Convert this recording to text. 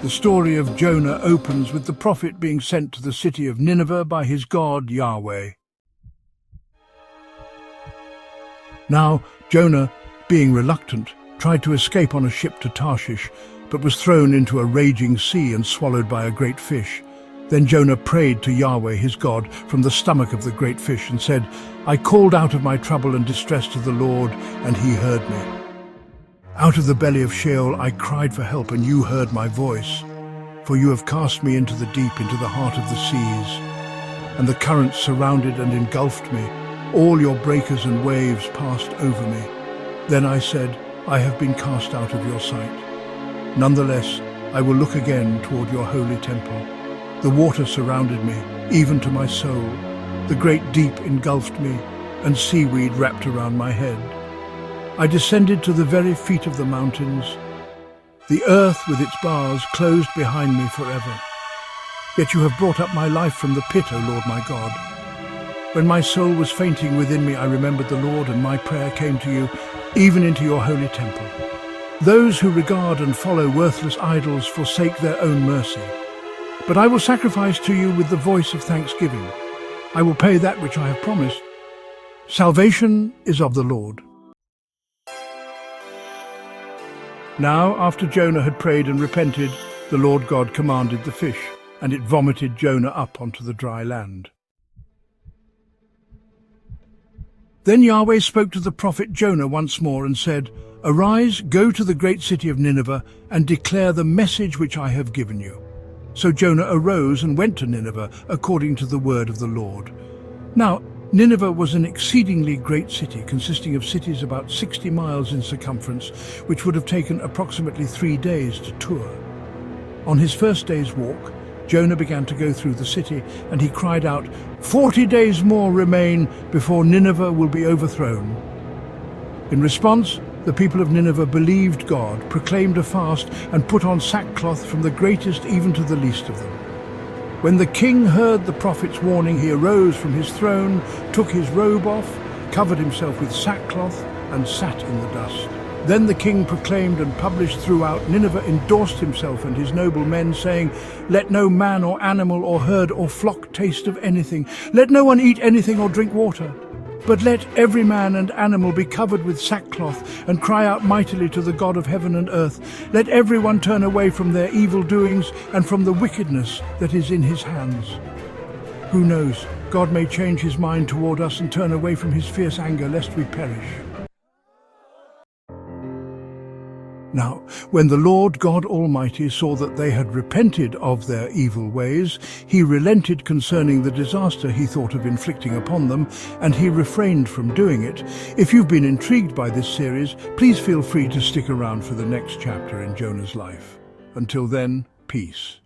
The story of Jonah opens with the prophet being sent to the city of Nineveh by his God, Yahweh. Now, Jonah, being reluctant, tried to escape on a ship to Tarshish, but was thrown into a raging sea and swallowed by a great fish. Then Jonah prayed to Yahweh his God from the stomach of the great fish and said, "I called out of my trouble and distress to the Lord, and he heard me. Out of the belly of Sheol I cried for help, and you heard my voice. For you have cast me into the deep, into the heart of the seas. And the currents surrounded and engulfed me. All your breakers and waves passed over me. Then I said, I have been cast out of your sight. Nonetheless, I will look again toward your holy temple. The water surrounded me, even to my soul. The great deep engulfed me, and seaweed wrapped around my head. I descended to the very feet of the mountains. The earth with its bars closed behind me forever. Yet you have brought up my life from the pit, O Lord my God. When my soul was fainting within me, I remembered the Lord, and my prayer came to you, even into your holy temple. Those who regard and follow worthless idols forsake their own mercy. But I will sacrifice to you with the voice of thanksgiving. I will pay that which I have promised. Salvation is of the Lord. Now, after Jonah had prayed and repented, the Lord God commanded the fish, and it vomited Jonah up onto the dry land. Then Yahweh spoke to the prophet Jonah once more and said, "Arise, go to the great city of Nineveh, and declare the message which I have given you." So Jonah arose and went to Nineveh, according to the word of the Lord. Now, Nineveh was an exceedingly great city, consisting of cities about 60 miles in circumference, which would have taken approximately 3 days to tour. On his first day's walk, Jonah began to go through the city, and he cried out, 40 days more remain before Nineveh will be overthrown." In response, the people of Nineveh believed God, proclaimed a fast, and put on sackcloth from the greatest even to the least of them. When the king heard the prophet's warning, he arose from his throne, took his robe off, covered himself with sackcloth, and sat in the dust. Then the king proclaimed and published throughout Nineveh, endorsed himself and his noble men, saying, "Let no man or animal or herd or flock taste of anything. Let no one eat anything or drink water. But let every man and animal be covered with sackcloth and cry out mightily to the God of heaven and earth. Let everyone turn away from their evil doings and from the wickedness that is in his hands." Who knows, God may change his mind toward us and turn away from his fierce anger, lest we perish. Now, when the Lord God Almighty saw that they had repented of their evil ways, he relented concerning the disaster he thought of inflicting upon them, and he refrained from doing it. If you've been intrigued by this series, please feel free to stick around for the next chapter in Jonah's life. Until then, peace.